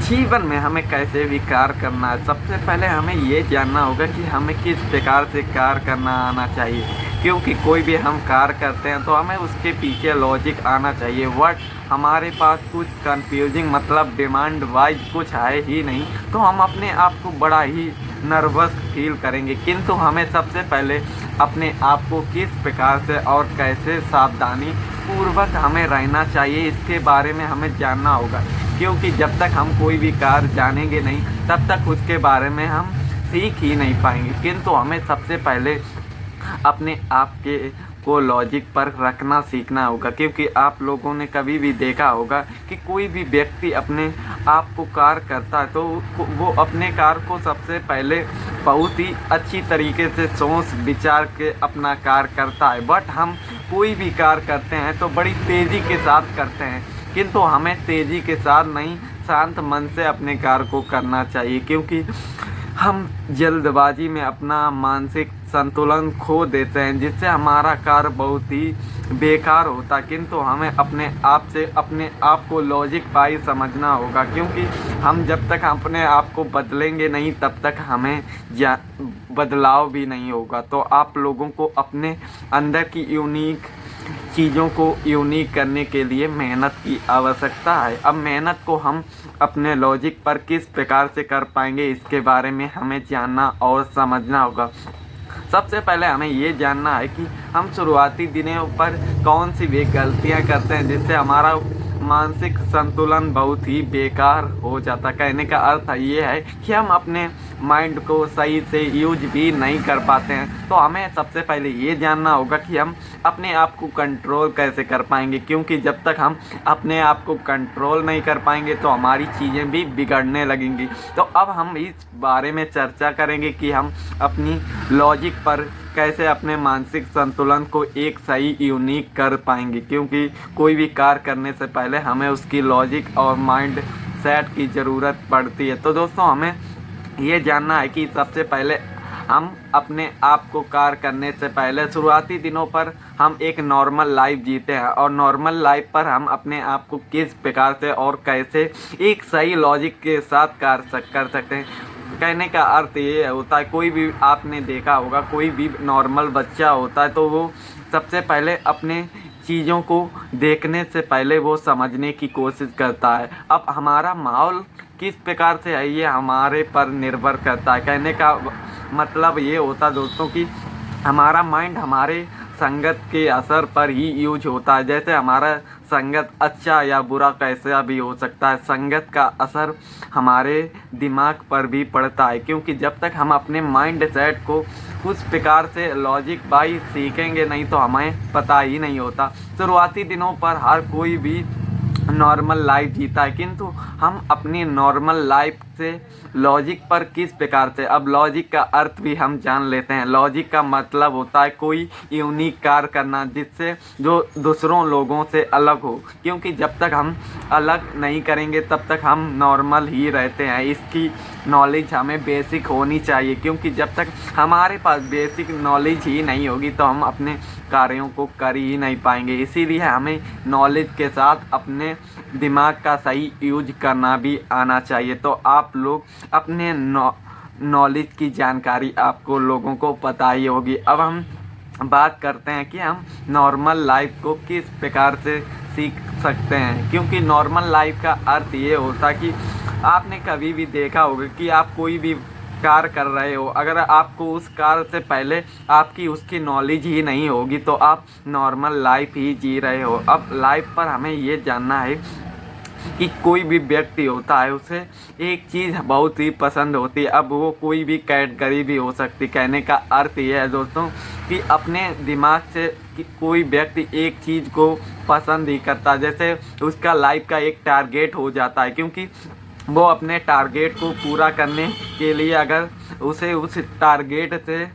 जीवन में हमें कैसे भी कार्य करना है, सबसे पहले हमें ये जानना होगा कि हमें किस प्रकार से कार्य करना आना चाहिए। क्योंकि कोई भी हम कार्य करते हैं तो हमें उसके पीछे लॉजिक आना चाहिए। बट हमारे पास कुछ कंफ्यूजिंग मतलब डिमांड वाइज कुछ है ही नहीं, तो हम अपने आप को बड़ा ही नर्वस फील करेंगे। किंतु हमें सबसे पहले अपने आप को किस प्रकार से और कैसे सावधानी पूर्वक हमें रहना चाहिए, इसके बारे में हमें जानना होगा। क्योंकि जब तक हम कोई भी कार्य जानेंगे नहीं, तब तक उसके बारे में हम सीख ही नहीं पाएंगे। किंतु हमें सबसे पहले अपने आप के को लॉजिक पर रखना सीखना होगा। क्योंकि आप लोगों ने कभी भी देखा होगा कि कोई भी व्यक्ति अपने आप को कार्य करता है तो वो अपने कार्य को सबसे पहले बहुत ही अच्छी तरीके से सोच विचार के अपना कार्य करता है। बट हम कोई भी कार्य करते हैं तो बड़ी तेज़ी के साथ करते हैं, किंतु हमें तेज़ी के साथ नहीं, शांत मन से अपने कार्य को करना चाहिए। क्योंकि हम जल्दबाजी में अपना मानसिक संतुलन खो देते हैं, जिससे हमारा कार्य बहुत ही बेकार होता है। किंतु हमें अपने आप से अपने आप को लॉजिक वाइज समझना होगा। क्योंकि हम जब तक अपने आप को बदलेंगे नहीं, तब तक हमें बदलाव भी नहीं होगा। तो आप लोगों को अपने अंदर की यूनिक चीज़ों को यूनिक करने के लिए मेहनत की आवश्यकता है। अब मेहनत को हम अपने लॉजिक पर किस प्रकार से कर पाएंगे, इसके बारे में हमें जानना और समझना होगा। सबसे पहले हमें ये जानना है कि हम शुरुआती दिनों पर कौन सी वे गलतियाँ करते हैं जिससे हमारा मानसिक संतुलन बहुत ही बेकार हो जाता। कहने का अर्थ ये है कि हम अपने माइंड को सही से यूज भी नहीं कर पाते हैं। तो हमें सबसे पहले ये जानना होगा कि हम अपने आप को कंट्रोल कैसे कर पाएंगे। क्योंकि जब तक हम अपने आप को कंट्रोल नहीं कर पाएंगे तो हमारी चीज़ें भी बिगड़ने लगेंगी। तो अब हम इस बारे में चर्चा करेंगे कि हम अपनी लॉजिक पर कैसे अपने मानसिक संतुलन को एक सही यूनिक कर पाएंगे। क्योंकि कोई भी कार्य करने से पहले हमें उसकी लॉजिक और माइंड सेट की ज़रूरत पड़ती है। तो दोस्तों, हमें ये जानना है कि सबसे पहले हम अपने आप को कार्य करने से पहले शुरुआती दिनों पर हम एक नॉर्मल लाइफ जीते हैं, और नॉर्मल लाइफ पर हम अपने आप को किस प्रकार से और कैसे एक सही लॉजिक के साथ कार्य कर सकते हैं। कहने का अर्थ ये होता है, कोई भी आपने देखा होगा, कोई भी नॉर्मल बच्चा होता है तो वो सबसे पहले अपने चीज़ों को देखने से पहले वो समझने की कोशिश करता है। अब हमारा माहौल किस प्रकार से है ये हमारे पर निर्भर करता है। कहने का मतलब ये होता है दोस्तों कि हमारा माइंड हमारे संगत के असर पर ही यूज होता है। जैसे हमारा संगत अच्छा या बुरा कैसा भी हो सकता है, संगत का असर हमारे दिमाग पर भी पड़ता है। क्योंकि जब तक हम अपने माइंड सेट को उस प्रकार से लॉजिक बाई सीखेंगे नहीं तो हमें पता ही नहीं होता। शुरुआती दिनों पर हर कोई भी नॉर्मल लाइफ जीता है, किंतु हम अपनी नॉर्मल लाइफ से लॉजिक पर किस प्रकार से, अब लॉजिक का अर्थ भी हम जान लेते हैं। लॉजिक का मतलब होता है कोई यूनिक कार्य करना जिससे जो दूसरों लोगों से अलग हो। क्योंकि जब तक हम अलग नहीं करेंगे तब तक हम नॉर्मल ही रहते हैं। इसकी नॉलेज हमें बेसिक होनी चाहिए। क्योंकि जब तक हमारे पास बेसिक नॉलेज ही नहीं होगी तो हम अपने कार्यों को कर ही नहीं पाएंगे। इसीलिए हमें नॉलेज के साथ अपने दिमाग का सही यूज करना भी आना चाहिए। तो आप लोग अपने नॉलेज की जानकारी आपको लोगों को पता ही होगी। अब हम बात करते हैं कि हम नॉर्मल लाइफ को किस प्रकार से सीख सकते हैं। क्योंकि नॉर्मल लाइफ का अर्थ ये होता है कि आपने कभी भी देखा होगा कि आप कोई भी कार्य कर रहे हो, अगर आपको उस कार्य से पहले आपकी उसकी नॉलेज ही नहीं होगी तो आप नॉर्मल लाइफ ही जी रहे हो। अब लाइफ पर हमें ये जानना है कि कोई भी व्यक्ति होता है उसे एक चीज़ बहुत ही पसंद होती है। अब वो कोई भी कैटेगरी भी हो सकती। कहने का अर्थ ये है दोस्तों कि अपने दिमाग से कि कोई व्यक्ति एक चीज़ को पसंद ही करता है, जैसे उसका लाइफ का एक टारगेट हो जाता है। क्योंकि वो अपने टारगेट को पूरा करने के लिए अगर उसे उस टारगेट से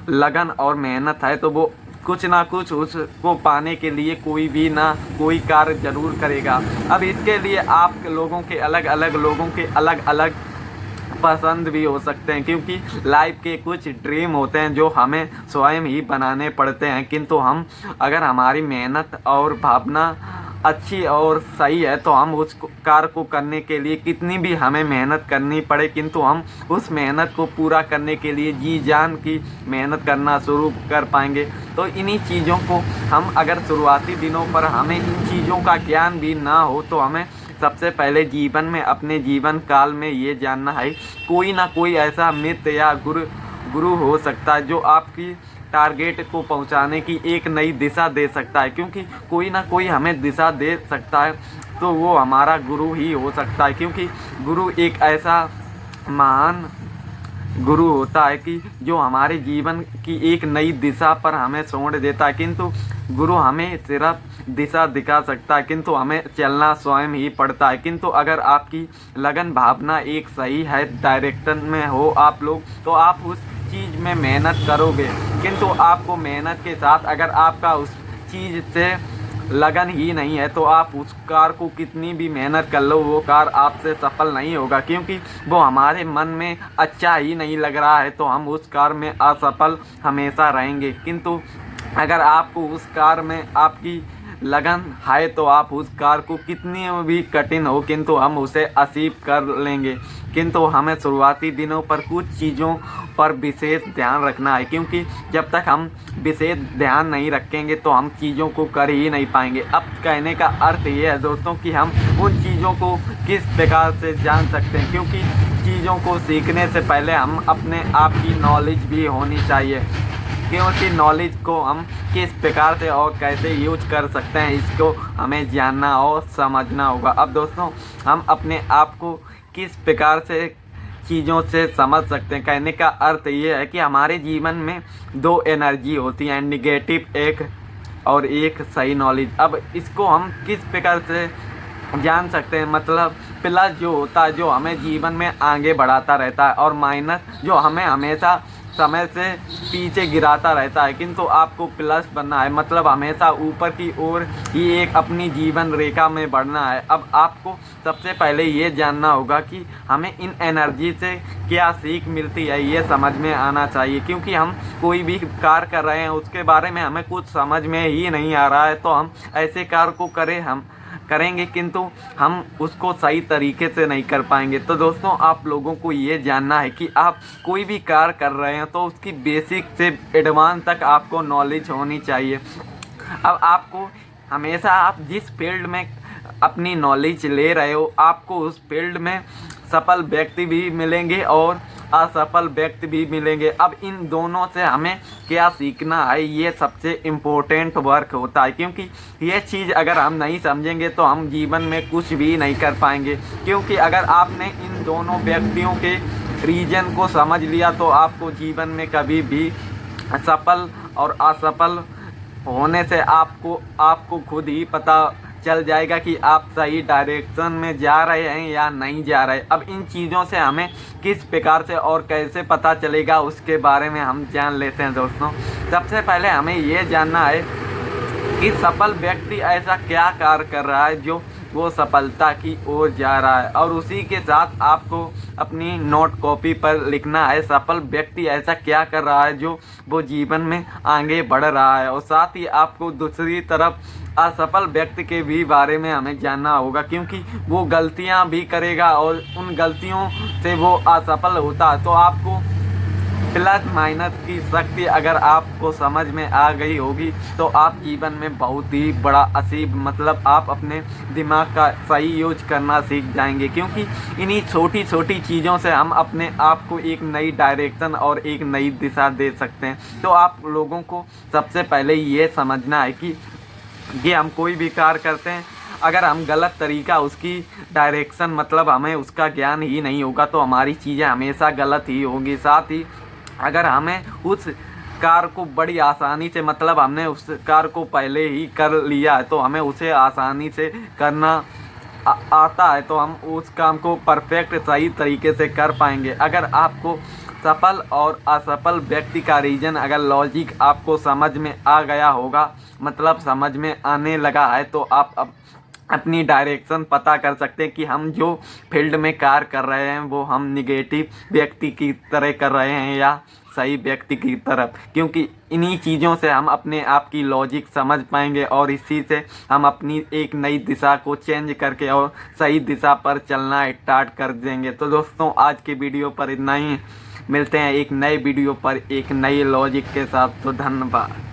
लगन और मेहनत है तो वो कुछ ना कुछ उसको पाने के लिए कोई भी ना कोई कार्य जरूर करेगा। अब इसके लिए आप लोगों के अलग अलग पसंद भी हो सकते हैं। क्योंकि लाइफ के कुछ ड्रीम होते हैं जो हमें स्वयं ही बनाने पड़ते हैं। किंतु हम अगर हमारी मेहनत और भावना अच्छी और सही है तो हम उस कार्य को करने के लिए कितनी भी हमें मेहनत करनी पड़े, किंतु हम उस मेहनत को पूरा करने के लिए जी जान की मेहनत करना शुरू कर पाएंगे। तो इन्हीं चीज़ों को हम अगर शुरुआती दिनों पर हमें इन चीज़ों का ज्ञान भी ना हो तो हमें सबसे पहले जीवन में अपने जीवन काल में ये जानना है कोई ना कोई ऐसा मित्र या गुरु हो सकता है जो आपकी टारगेट को पहुंचाने की एक नई दिशा दे सकता है, क्योंकि कोई ना कोई हमें दिशा दे सकता है तो वो हमारा गुरु ही हो सकता है। क्योंकि गुरु एक ऐसा महान गुरु होता है कि जो हमारे जीवन की एक नई दिशा पर हमें छोड़ देता है, किंतु गुरु हमें सिर्फ दिशा दिखा सकता है, किंतु हमें चलना स्वयं ही पड़ता है। किंतु अगर आपकी लगन भावना एक सही है, डायरेक्शन में हो आप लोग, तो आप उस चीज़ में मेहनत करोगे। किंतु आपको मेहनत के साथ अगर आपका उस चीज़ से लगन ही नहीं है तो आप उस कार को कितनी भी मेहनत कर लो वो कार आपसे सफल नहीं होगा, क्योंकि वो हमारे मन में अच्छा ही नहीं लग रहा है तो हम उस कार में असफल हमेशा रहेंगे। किंतु अगर आपको उस कार में आपकी लगन है तो आप उस कार को कितनी भी कठिन हो किंतु हम उसे अचीव कर लेंगे। किंतु हमें शुरुआती दिनों पर कुछ चीज़ों पर विशेष ध्यान रखना है, क्योंकि जब तक हम विशेष ध्यान नहीं रखेंगे तो हम चीज़ों को कर ही नहीं पाएंगे। अब कहने का अर्थ ये है दोस्तों कि हम उन चीज़ों को किस प्रकार से जान सकते हैं, क्योंकि चीज़ों को सीखने से पहले हम अपने आप की नॉलेज भी होनी चाहिए, क्योंकि नॉलेज को हम किस प्रकार से और कैसे यूज कर सकते हैं इसको हमें जानना और समझना होगा। अब दोस्तों हम अपने आप को किस प्रकार से चीज़ों से समझ सकते हैं, कहने का अर्थ ये है कि हमारे जीवन में दो एनर्जी होती हैं, निगेटिव एक और एक सही नॉलेज। अब इसको हम किस प्रकार से जान सकते हैं, मतलब प्लस जो होता है जो हमें जीवन में आगे बढ़ाता रहता है और माइनस जो हमें हमेशा समय से पीछे गिराता रहता है। किंतु आपको प्लस बनना है, मतलब हमेशा ऊपर की ओर ही एक अपनी जीवन रेखा में बढ़ना है। अब आपको सबसे पहले ये जानना होगा कि हमें इन एनर्जी से क्या सीख मिलती है, ये समझ में आना चाहिए। क्योंकि हम कोई भी कार्य कर रहे हैं उसके बारे में हमें कुछ समझ में ही नहीं आ रहा है तो हम ऐसे कार्य को करेंगे किंतु हम उसको सही तरीके से नहीं कर पाएंगे। तो दोस्तों आप लोगों को ये जानना है कि आप कोई भी कार्य कर रहे हैं तो उसकी बेसिक से एडवांस तक आपको नॉलेज होनी चाहिए। अब आपको हमेशा आप जिस फील्ड में अपनी नॉलेज ले रहे हो आपको उस फील्ड में सफल व्यक्ति भी मिलेंगे और असफल व्यक्ति भी मिलेंगे। अब इन दोनों से हमें क्या सीखना है ये सबसे इम्पोर्टेंट वर्क होता है, क्योंकि ये चीज़ अगर हम नहीं समझेंगे तो हम जीवन में कुछ भी नहीं कर पाएंगे। क्योंकि अगर आपने इन दोनों व्यक्तियों के रीजन को समझ लिया तो आपको जीवन में कभी भी सफल और असफल होने से आपको खुद ही पता चल जाएगा कि आप सही डायरेक्शन में जा रहे हैं या नहीं जा रहे। अब इन चीज़ों से हमें किस प्रकार से और कैसे पता चलेगा उसके बारे में हम जान लेते हैं दोस्तों। सबसे पहले हमें ये जानना है कि सफल व्यक्ति ऐसा क्या कार्य कर रहा है जो वो सफलता की ओर जा रहा है, और उसी के साथ आपको अपनी नोट कॉपी पर लिखना है सफल व्यक्ति ऐसा क्या कर रहा है जो वो जीवन में आगे बढ़ रहा है। और साथ ही आपको दूसरी तरफ असफल व्यक्ति के भी बारे में हमें जानना होगा, क्योंकि वो गलतियां भी करेगा और उन गलतियों से वो असफल होता है। तो आपको प्लस माइनस की शक्ति अगर आपको समझ में आ गई होगी तो आप जीवन में बहुत ही बड़ा असीब, मतलब आप अपने दिमाग का सही यूज करना सीख जाएंगे। क्योंकि इन्हीं छोटी छोटी चीज़ों से हम अपने आप को एक नई डायरेक्शन और एक नई दिशा दे सकते हैं। तो आप लोगों को सबसे पहले ये समझना है कि हम कोई भी कार्य करते हैं अगर हम गलत तरीका उसकी डायरेक्शन मतलब हमें उसका ज्ञान ही नहीं होगा तो हमारी चीज़ें हमेशा गलत ही होंगी। साथ ही अगर हमें उस कार्य को बड़ी आसानी से, मतलब हमने उस कार्य को पहले ही कर लिया है तो हमें उसे आसानी से करना आता है तो हम उस काम को परफेक्ट सही तरीके से कर पाएंगे। अगर आपको सफल और असफल व्यक्ति का रीजन अगर लॉजिक आपको समझ में आ गया होगा, मतलब समझ में आने लगा है, तो आप अपनी डायरेक्शन पता कर सकते हैं कि हम जो फील्ड में कार्य कर रहे हैं वो हम निगेटिव व्यक्ति की तरह कर रहे हैं या सही व्यक्ति की तरफ, क्योंकि इन्हीं चीज़ों से हम अपने आप की लॉजिक समझ पाएंगे और इसी से हम अपनी एक नई दिशा को चेंज करके और सही दिशा पर चलना स्टार्ट कर देंगे। तो दोस्तों आज की वीडियो पर इतना ही, मिलते हैं एक नए वीडियो पर एक नई लॉजिक के साथ। तो धन्यवाद।